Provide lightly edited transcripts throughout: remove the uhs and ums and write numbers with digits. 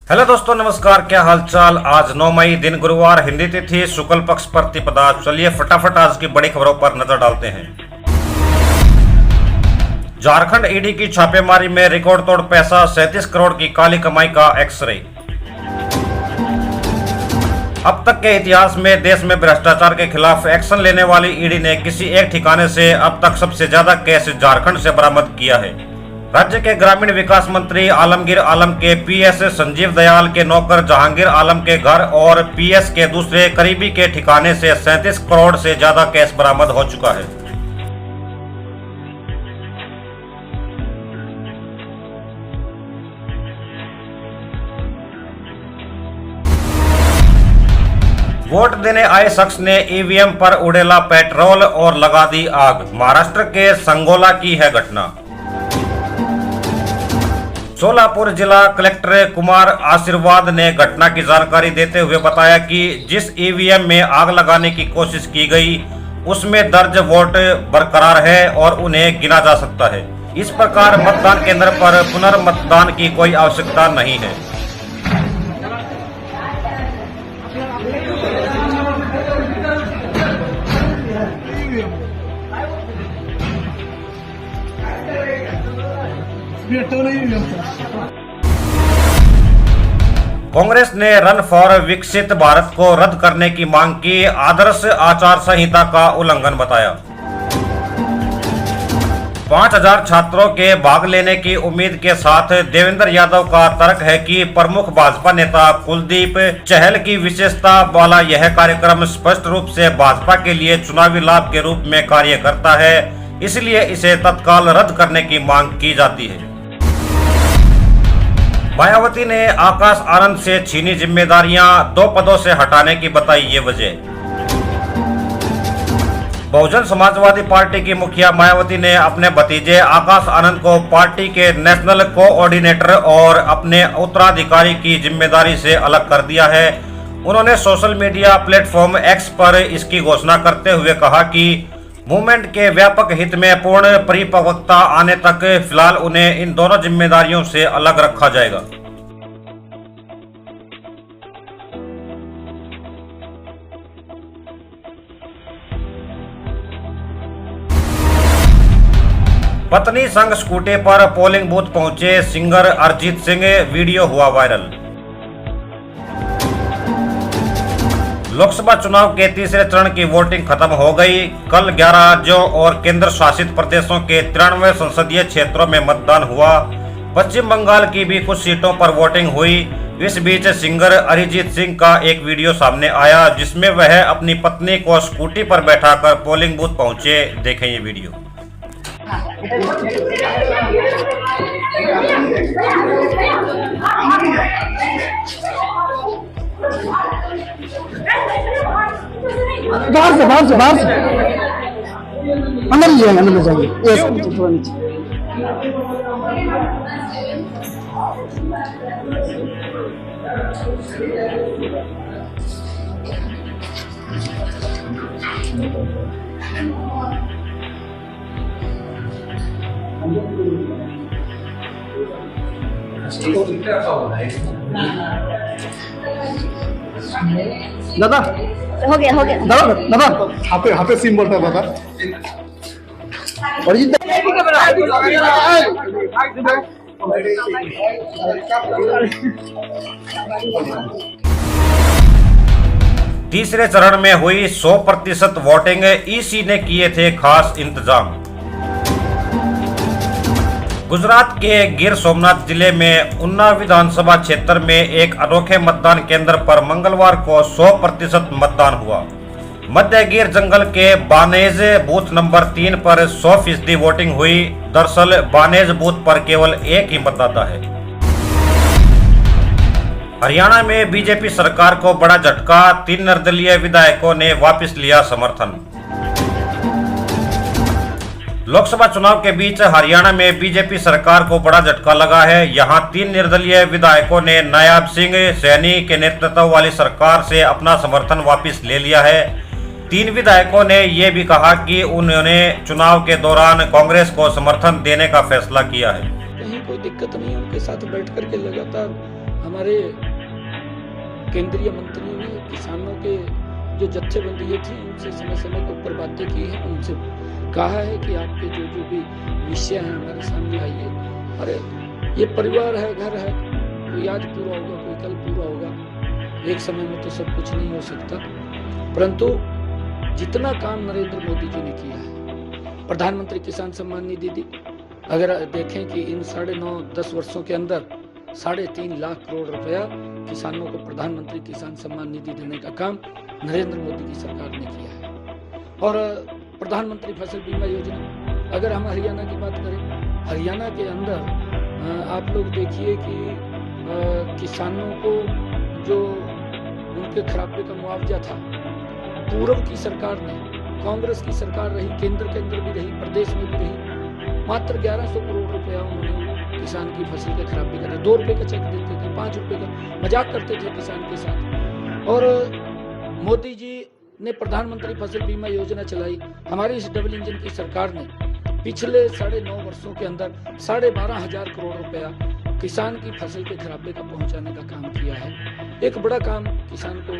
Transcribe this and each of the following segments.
Hello दोस्तों, नमस्कार। क्या हालचाल। आज 9 मई दिन गुरुवार, हिंदी तिथि शुक्ल पक्ष प्रतिपदा। चलिए फटाफट आज की बड़ी खबरों पर नजर डालते हैं। झारखंड ईडी की छापेमारी में रिकॉर्ड तोड़ पैसा, 37 करोड़ की काली कमाई का एक्सरे। अब तक के इतिहास में देश में भ्रष्टाचार के खिलाफ एक्शन लेने वाली ईडी ने किसी एक ठिकाने से अब तक सबसे ज्यादा केस झारखंड से बरामद किया है। राज्य के ग्रामीण विकास मंत्री आलमगीर आलम के पीएस संजीव दयाल के नौकर जहांगीर आलम के घर और पीएस के दूसरे करीबी के ठिकाने से 37 करोड़ से ज्यादा कैश बरामद हो चुका है। वोट देने आए शख्स ने ईवीएम पर उड़ेला पेट्रोल और लगा दी आग। महाराष्ट्र के संगोला की है घटना। सोलापुर जिला कलेक्टर कुमार आशीर्वाद ने घटना की जानकारी देते हुए बताया कि जिस ईवीएम में आग लगाने की कोशिश की गई उसमें दर्ज वोट बरकरार है और उन्हें गिना जा सकता है। इस प्रकार मतदान केंद्र पर पुनर्मतदान की कोई आवश्यकता नहीं है। कांग्रेस ने रन फॉर विकसित भारत को रद्द करने की मांग की। आदर्श आचार संहिता का उल्लंघन बताया। 5000 छात्रों के भाग लेने की उम्मीद के साथ देवेंद्र यादव का तर्क है कि प्रमुख भाजपा नेता कुलदीप चहल की विशेषता वाला यह कार्यक्रम स्पष्ट रूप से भाजपा के लिए चुनावी लाभ के रूप में कार्य करता है, इसलिए इसे तत्काल रद्द करने की मांग की जाती है। मायावती ने आकाश आनंद से छीनी जिम्मेदारियां, 2 पदों से हटाने की बताई ये वजह। बहुजन समाजवादी पार्टी की मुखिया मायावती ने अपने भतीजे आकाश आनंद को पार्टी के नेशनल कोऑर्डिनेटर और अपने उत्तराधिकारी की जिम्मेदारी से अलग कर दिया है। उन्होंने सोशल मीडिया प्लेटफॉर्म एक्स पर इसकी घोषणा करते हुए कहा कि मूवमेंट के व्यापक हित में पूर्ण परिपक्वता आने तक फिलहाल उन्हें इन दोनों जिम्मेदारियों से अलग रखा जाएगा। पत्नी संग स्कूटी पर पोलिंग बूथ पहुंचे सिंगर अरिजीत सिंह, वीडियो हुआ वायरल। लोकसभा चुनाव के तीसरे चरण की वोटिंग खत्म हो गई। कल 11 राज्यों और केंद्र शासित प्रदेशों के 93 संसदीय क्षेत्रों में मतदान हुआ। पश्चिम बंगाल की भी कुछ सीटों पर वोटिंग हुई। इस बीच सिंगर अरिजीत सिंह का एक वीडियो सामने आया जिसमें वह अपनी पत्नी को स्कूटी पर बैठाकर पोलिंग बूथ पहुंचे। देखें ये वीडियो। बाहर से अंदर ले जाइए। दादा हो गया दादा दादा हाथे सिम बोलता है दादा। और ये तीसरे चरण में हुई 100% वोटिंग। ईसी ने किए थे खास इंतजाम। गुजरात के गिर सोमनाथ जिले में उन्नाव विधानसभा क्षेत्र में एक अनोखे मतदान केंद्र पर मंगलवार को 100% मतदान हुआ। मध्य गिर जंगल के बानेज बूथ नंबर 3 पर 100% वोटिंग हुई। दरअसल बानेज बूथ पर केवल एक ही मतदाता है। हरियाणा में बीजेपी सरकार को बड़ा झटका। 3 निर्दलीय विधायकों ने वापस लिया समर्थन। लोकसभा चुनाव के बीच हरियाणा में बीजेपी सरकार को बड़ा झटका लगा है। यहां 3 निर्दलीय विधायकों ने नायाब सिंह सैनी के नेतृत्व वाली सरकार से अपना समर्थन वापस ले लिया है। 3 विधायकों ने यह भी कहा कि उन्होंने चुनाव के दौरान कांग्रेस को समर्थन देने का फैसला किया है। कहीं कोई दिक्कत नहीं है, उनके साथ बैठ करके लगातार हमारे केंद्रीय मंत्रियों ने किसानों के जो जत्थेबंदी थी उनसे समय समय के ऊपर बातें की हैं, उनसे कहा है कि आपके जो जो भी विषय हैं हमारे सामने आइए। अरे ये परिवार है, घर है, कोई आज पूरा होगा, कोई कल पूरा होगा, एक समय में तो सब कुछ नहीं हो सकता। परंतु जितना काम नरेंद्र मोदी जी ने किया है, प्रधानमंत्री किसान सम्मान निधि दी, अगर देखें कि इन 9.5-10 वर्षों के अंदर 3.5 लाख करोड़ रुपया किसानों को प्रधानमंत्री किसान सम्मान निधि देने का काम नरेंद्र मोदी की सरकार ने किया है। और प्रधानमंत्री फसल बीमा योजना, अगर हम हरियाणा की बात करें, हरियाणा के अंदर आप लोग देखिए कि किसानों को जो उनके खराबे का मुआवजा था, पूर्व की सरकार ने, कांग्रेस की सरकार रही, केंद्र के अंदर भी रही, प्रदेश में भी रही, मात्र 1100 करोड़ रुपया उन्होंने किसान की फसल के खराबे का 2 रुपए का चेक देते थे, 5 रुपए का मजाक करते थे किसान के साथ। और मोदी जी ने प्रधानमंत्री फसल बीमा योजना चलाई। हमारी इस डबल इंजन की सरकार ने पिछले 9.5 वर्षों के अंदर 12,500 करोड़ रुपया किसान की फसल के खराबे का पहुंचाने का काम किया है। एक बड़ा काम किसान को।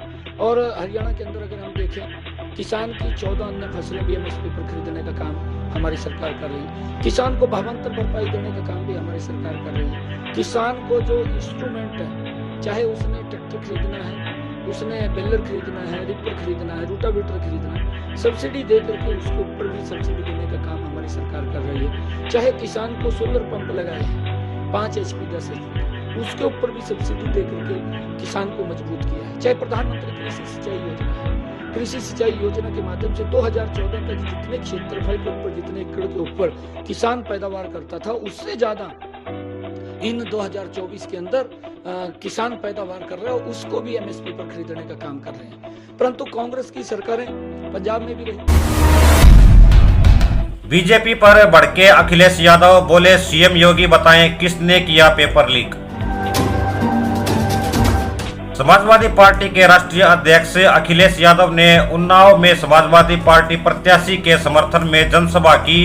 और हरियाणा के अंदर अगर हम देखें, किसान की 14 अन्य फसलें भी एमएसपी पर खरीदने का काम हमारी सरकार कर रही है। किसान को भावांतर भरपाई देने का काम भी हमारी सरकार कर रही है। किसान को जो इंस्ट्रूमेंट है, चाहे उसने ट्रैक्टर खरीदना है, उसने बेलर खरीदना है, रिपर खरीदना है, रूटावेटर खरीदना है, सब्सिडी दे करके उसके ऊपर भी सब्सिडी देने का काम हमारी सरकार कर रही है। चाहे किसान को सोलर पंप लगाए हैं 5 HP 10 HP, उसके ऊपर भी सब्सिडी दे करके किसान को मजबूत किया है। चाहे प्रधानमंत्री कृषि सिंचाई योजना है, कृषि सिंचाई योजना के माध्यम से 2014 तक जितने क्षेत्रफल के ऊपर, जितने एकड़ के ऊपर किसान पैदावार करता था, उससे ज्यादा इन 2024 के अंदर किसान पैदावार कर रहे हैं, उसको भी एमएसपी पर खरीदने का काम कर रहे हैं। परंतु कांग्रेस की सरकारें पंजाब में भी रही। बीजेपी पर भड़के अखिलेश यादव, बोले सीएम योगी बताएं किसने किया पेपर लीक। समाजवादी पार्टी के राष्ट्रीय अध्यक्ष अखिलेश यादव ने उन्नाव में समाजवादी पार्टी प्रत्याशी के समर्थन में जनसभा की।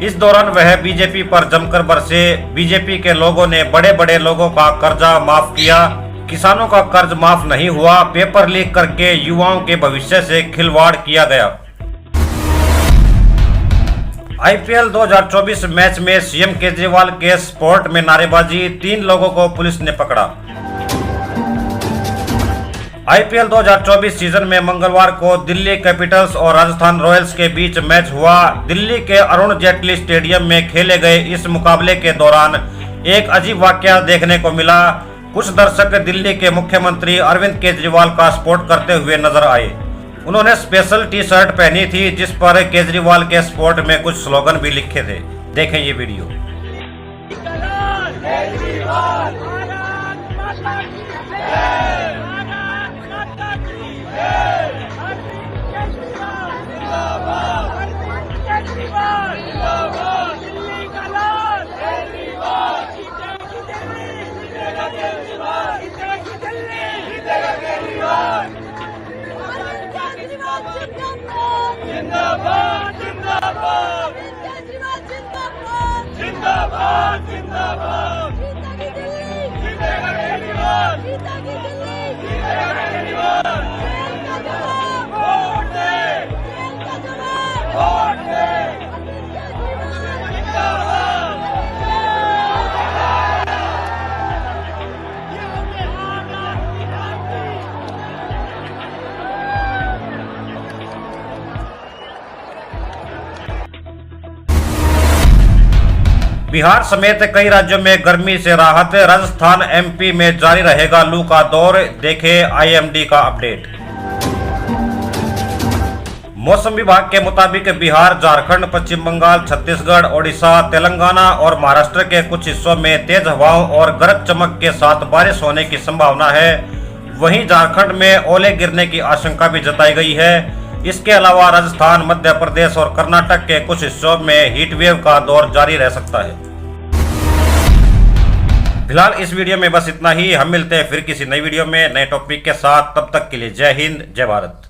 इस दौरान वह बीजेपी पर जमकर बरसे। बीजेपी के लोगों ने बड़े बड़े लोगों का कर्जा माफ किया, किसानों का कर्ज माफ नहीं हुआ, पेपर लीक करके युवाओं के भविष्य से खिलवाड़ किया गया। आईपीएल 2024 मैच में सीएम केजरीवाल के सपोर्ट में नारेबाजी, 3 लोगों को पुलिस ने पकड़ा। आईपीएल 2024 सीजन में मंगलवार को दिल्ली कैपिटल्स और राजस्थान रॉयल्स के बीच मैच हुआ। दिल्ली के अरुण जेटली स्टेडियम में खेले गए इस मुकाबले के दौरान एक अजीब वाकया देखने को मिला। कुछ दर्शक दिल्ली के मुख्यमंत्री अरविंद केजरीवाल का सपोर्ट करते हुए नजर आए। उन्होंने स्पेशल टी शर्ट पहनी थी जिस पर केजरीवाल के सपोर्ट में कुछ स्लोगन भी लिखे थे। देखें ये वीडियो। जिंदाबाद जिंदाबाद जिंदाबाद जिंदाबाद जीतेगा केजरीवाल, जीतेगा केजरीवाल, वोट दे, वोट दे, बिहार समेत कई राज्यों में गर्मी से राहत। राजस्थान एमपी में जारी रहेगा लू का दौर। देखें आईएमडी का अपडेट। मौसम विभाग के मुताबिक बिहार, झारखंड, पश्चिम बंगाल, छत्तीसगढ़, ओडिशा, तेलंगाना और महाराष्ट्र के कुछ हिस्सों में तेज हवाओं और गरज चमक के साथ बारिश होने की संभावना है। वहीं झारखंड में ओले गिरने की आशंका भी जताई गई है। इसके अलावा राजस्थान, मध्य प्रदेश और कर्नाटक के कुछ हिस्सों में हीट वेव का दौर जारी रह सकता है। फिलहाल इस वीडियो में बस इतना ही। हम मिलते हैं फिर किसी नई वीडियो में नए टॉपिक के साथ। तब तक के लिए जय हिंद, जय भारत।